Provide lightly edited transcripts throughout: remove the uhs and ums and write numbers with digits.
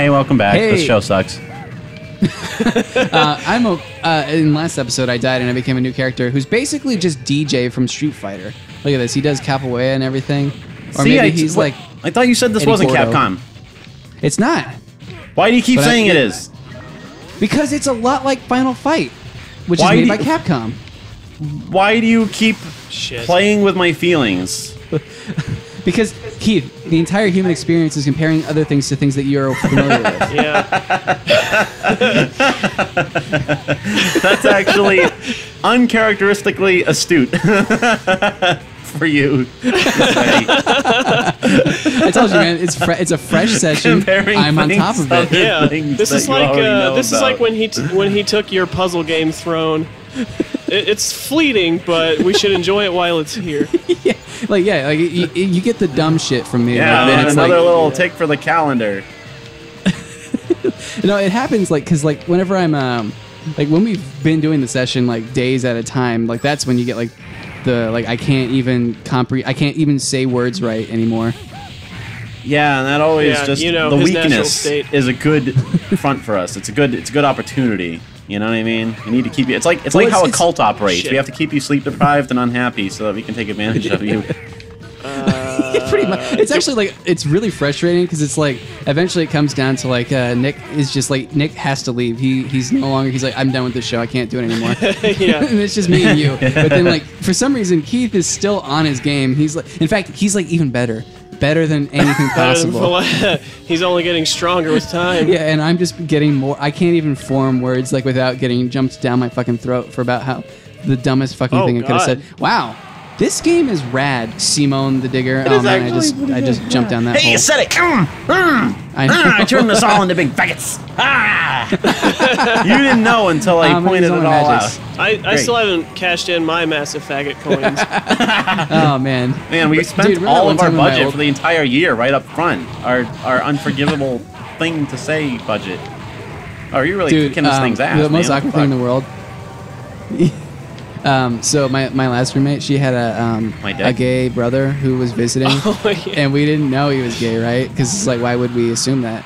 Hey, welcome back. Hey. This show sucks. In last episode, I died and I became a new character who's basically just DJ from Street Fighter. Look at this. He does capoeira and everything. Or maybe he's like... I thought you said this Eddie wasn't Gordo. Capcom. It's not. Why do you keep But saying it is? Because it's a lot like Final Fight, which Why is made do by you- Capcom. Why do you keep Shit. playing with my feelings? Because, Keith, the entire human experience is comparing other things to things that you're familiar with. Yeah. That's actually uncharacteristically astute for you to say. I told you, man, it's a fresh session. Comparing I'm on top things of it. other Yeah. things This that is you like already know this is about. like when he took your puzzle game Throne. It's fleeting, but we should enjoy it while it's here. Like you get the dumb shit from me. Yeah, and then and it's another like, little tick for the calendar. no, it happens like because like whenever I'm like when we've been doing the session like days at a time, like that's when you get like the like I can't even say words right anymore. Yeah, and that always Yeah, just you know, the his natural weakness state. is a good front for us. It's a good opportunity. You know what I mean? We need to keep you. It's like Well, how a it's- cult operates. Shit. We have to keep you sleep deprived and unhappy so that we can take advantage of you. Pretty much. It's actually like it's really frustrating because it's like eventually it comes down to like Nick is just like Nick has to leave. He's no longer. He's like I'm done with this show. I can't do it anymore. Yeah. And it's just me and you. But then like for some reason Keith is still on his game. He's like in fact he's like even better than anything possible. He's only getting stronger with time. Yeah, and I'm just getting more. I can't even form words like without getting jumped down my fucking throat for about how the dumbest fucking Oh, thing I could have God. said. Wow, this game is rad, Simone the Digger. Oh is man, actually I just jumped down that hole. said it. I know. I turned this all into big faggots. You didn't know until I pointed it all magics. out. I Great. still haven't cashed in my massive faggot coins. Oh man, Man, we spent Dude, remember all one of our time in my budget old- for the entire year right up front. Our unforgivable thing to say budget. Oh, are you really dude, kicking this thing's ass, the most man? awkward thing in the world. So my last roommate, she had My a dad? gay brother who was visiting, Oh, yeah. and we didn't know he was gay, right? Because it's like, why would we assume that?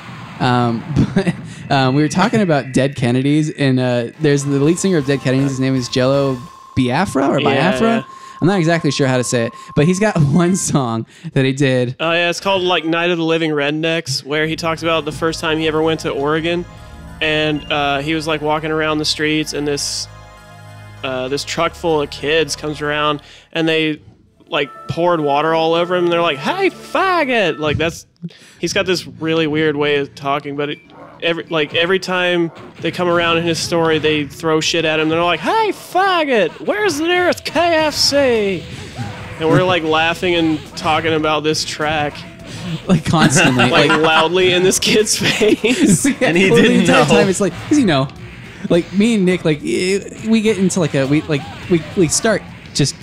But we were talking about Dead Kennedys, and there's the lead singer of Dead Kennedys. His name is Jello Biafra or Yeah, Biafra. yeah. I'm not exactly sure how to say it, but he's got one song that he did. Oh yeah, it's called like Night of the Living Rednecks, where he talks about the first time he ever went to Oregon, and he was like walking around the streets, and this truck full of kids comes around, and they like poured water all over him, and they're like, "Hey, faggot!" Like he's got this really weird way of talking, but every time they come around in his story, they throw shit at him. They're like, "Hey, faggot! Where's the nearest KFC?" And we're like laughing and talking about this track Like constantly, like loudly in this kid's face. And he the didn't entire know. time it's like, does he know? Like me and Nick, like we get into like we start just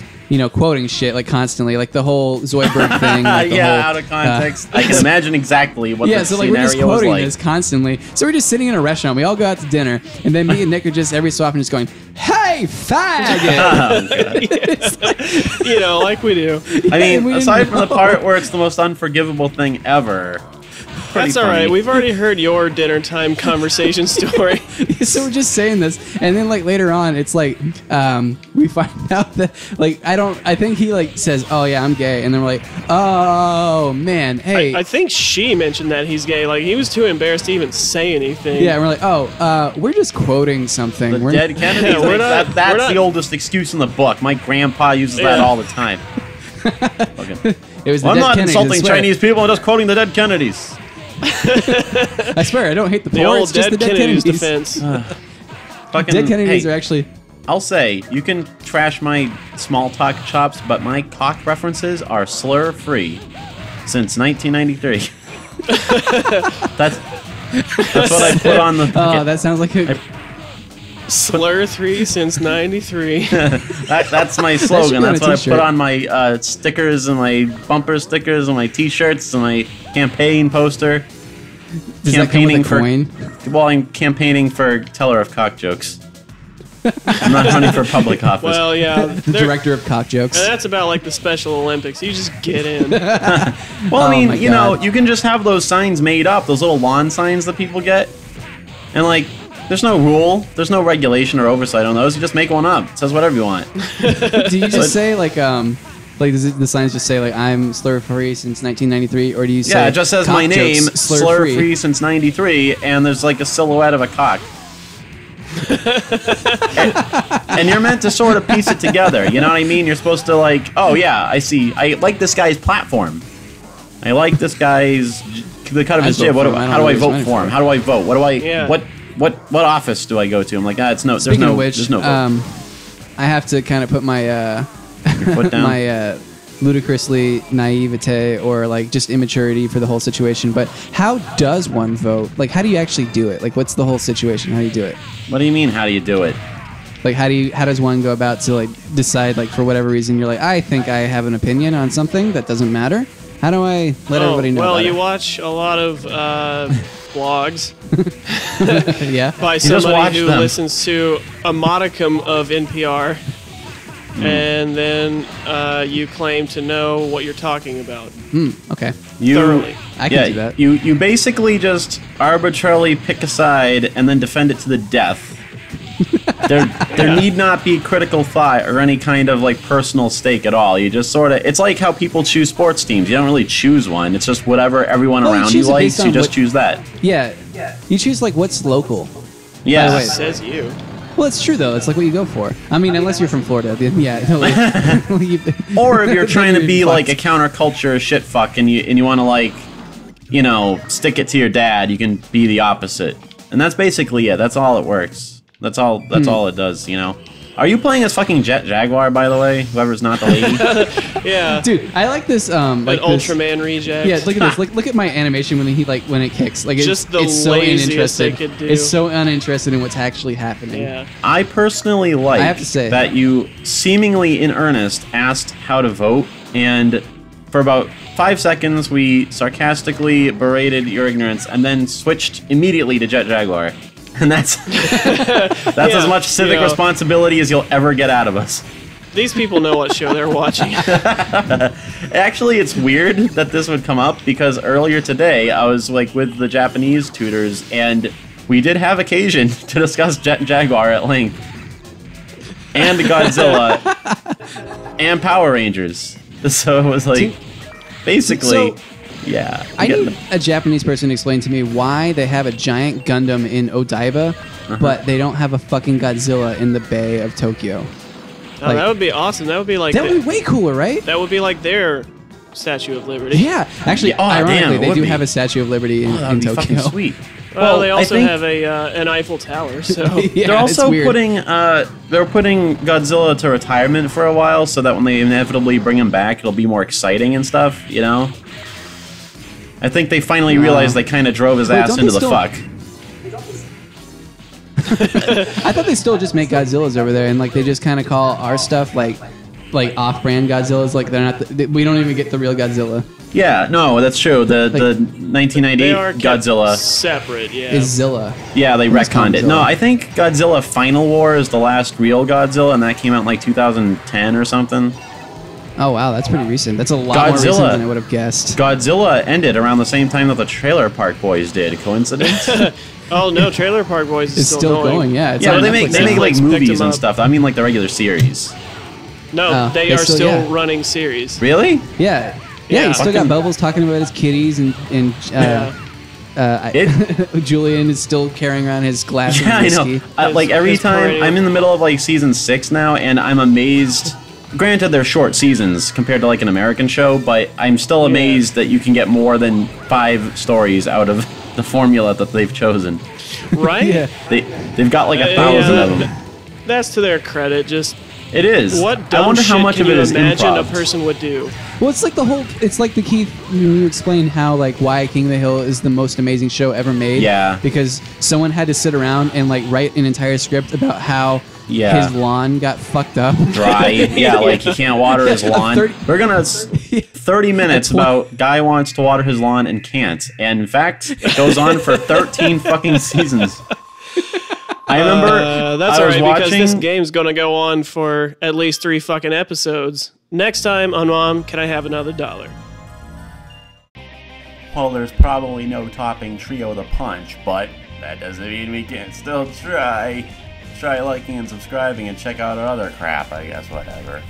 quoting shit like constantly, like the whole Zoidberg thing. Like the Yeah, whole, out of context. I can imagine exactly what Yeah, the so like we're just scenario was quoting like. this constantly. So we're just sitting in a restaurant. We all go out to dinner, and then me and Nick are just every so often just going, "Hey, faggot!" Like we do. I And mean, we didn't aside from the know. part where it's the most unforgivable thing ever. pretty That's all right. funny. We've already heard your dinner time conversation story. So we're just saying this, and then like later on, it's like we find out that like I think he like says, "Oh yeah, I'm gay," and then we're like, "Oh man, hey." I think she mentioned that he's gay. Like he was too embarrassed to even say anything. Yeah, and we're like, "Oh, we're just quoting something." The We're dead Kennedy. Yeah, we're not- That's we're not- the oldest excuse in the book. My grandpa uses that Yeah. all the time. Fucking- It was the I'm dead not Kennedys, I insulting swear. Chinese people. I'm just quoting the dead Kennedys. I swear, I don't hate the The poor. old It's just dead the dead Kennedy's Kennedys. defense. Fucking, Dead Kennedys hey, are actually. I'll say, you can trash my small talk chops, but my cock references are slur-free since 1993. That's what I put on the... Oh, that sounds like a. Slur 3 since 93. That's my should slogan. be on That's a what I t-shirt. put on my stickers and my bumper stickers and my T-shirts and my campaign poster. Does that come with a for coin? well, I'm campaigning for teller of cock jokes. I'm not running for public office. Well, yeah. The director of cock jokes. And that's about like the Special Olympics. You just get in. Well, I my mean, you know, God. you can just have those signs made up, those little lawn signs that people get. And, like, there's no rule, there's no regulation or oversight on those. You just make one up. It says whatever you want. Do you just say, like does the signs just say, like, I'm slur-free since 1993? Or do you say, Yeah, it just says cock my name, jokes, slur-free since 93, and there's, like, a silhouette of a cock. and you're meant to sort of piece it together. You know what I mean? You're supposed to, like, oh, yeah, I see. I like this guy's platform. I like this guy's... the cut of his jib. How do I vote for him? How do I vote? What do I? Yeah. What office do I go to? I'm like, it's no. Speaking of which, there's no vote. I have to kind of put my Your foot down. my ludicrously naivete or like just immaturity for the whole situation. But how does one vote? Like, how do you actually do it? Like, what's the whole situation? How do you do it? What do you mean? How do you do it? Like, how does one go about to like decide, like, for whatever reason you're like, I think I have an opinion on something that doesn't matter. How do I let everybody know? Well, about you it? watch a lot of blogs Yeah. by just watch somebody who them. listens to a modicum of NPR, and then you claim to know what you're talking about. Okay. Thoroughly. I can do that. You basically just arbitrarily pick a side and then defend it to the death. There need not be critical thought or any kind of like personal stake at all. You just sort of, it's like how people choose sports teams. You don't really choose one. It's just whatever everyone Well, you around you choose it likes. based You on just what- choose that. Yeah. You choose like what's local. Yeah. By the way, Says you. Well, it's true though. It's like what you go for. I mean, unless you're from Florida, then yeah. No, like, Or if you're trying to then be you're like a fucked. counterculture shit fuck and you want to like, you know, stick it to your dad, you can be the opposite. And that's basically it. That's all it works. That's all it does, you know. Are you playing as fucking Jet Jaguar, by the way? Whoever's not the lady. Yeah. Dude, I like this. An Like this, Ultraman reject. Yeah, look at this. Look at my animation when it kicks. Like Just the it's so laziest uninterested. they could do. It's so uninterested in what's actually happening. Yeah. I personally like I have to say- that you seemingly in earnest asked how to vote, and for about 5 seconds we sarcastically berated your ignorance and then switched immediately to Jet Jaguar. And that's as much civic responsibility as you'll ever get out of us. These people know what show they're watching. Actually, it's weird that this would come up because earlier today I was like with the Japanese tutors and we did have occasion to discuss Jet Jaguar at length. And Godzilla and Power Rangers. So it was like basically So- yeah. I need a Japanese person to explain to me why they have a giant Gundam in Odaiba, but they don't have a fucking Godzilla in the Bay of Tokyo. Oh, that would be awesome. That would be like That would be way cooler, right? that would be like their Statue of Liberty. Yeah, actually, Yeah, oh, ironically, damn, it they would do be. have a Statue of Liberty in, Oh, that in would be Tokyo. fucking sweet. Well, they I also think- have an Eiffel Tower. So Yeah, they're it's also weird. putting Godzilla to retirement for a while, so that when they inevitably bring him back, it'll be more exciting and stuff. You know, I think they finally realized they kind of drove his Wait, ass don't into they the still- fuck. I thought they still just make Godzillas over there, and like they just kind of call our stuff like off-brand Godzillas. Like they're not. We don't even get the real Godzilla. Yeah, no, that's true. The they 1998 are kept Godzilla. separate. Yeah. Is Zilla? Yeah, they Who's retconned it. Godzilla? No, I think Godzilla Final War is the last real Godzilla, and that came out in like 2010 or something. Oh wow, that's pretty recent. That's a lot more recent Godzilla. than I would have guessed. Godzilla ended around the same time that the Trailer Park Boys did. Coincidence? Oh no, Trailer Park Boys is It's still going. Yeah, it's Yeah, on but they Netflix make they now. make like Netflix picked movies them and up. stuff. I mean like the regular series. No, Oh, they they are still- still yeah. running series. Really? Yeah. Yeah. He's still got Fucking- Bubbles talking about his kitties, and Julian is still carrying around his glass Yeah, of I know. whiskey. Like every his time perennial- I'm in the middle of like season 6 now, and I'm amazed. Granted, they're short seasons compared to like an American show, but I'm still amazed that you can get more than 5 stories out of the formula that they've chosen. Right? Yeah. They've got like 1,000 of them. That's to their credit. Just It is. what I dumb wonder shit how much can of it you is imagine improv. a person would do? Well, it's like it's like the key. You explain how like why King of the Hill is the most amazing show ever made. Yeah. Because someone had to sit around and like write an entire script about how Yeah. his lawn got fucked up. Dry. Yeah, like he can't water his lawn. 30 We're gonna 30 minutes about guy wants to water his lawn and can't. And in fact, it goes on for 13 fucking seasons. I remember That's I all was right because watching. this game's gonna go on for at least 3 fucking episodes. Next time on Mom, can I have another $1? Well, there's probably no topping Trio the Punch, but that doesn't mean we can't still try. Try liking and subscribing and check out our other crap, I guess, whatever.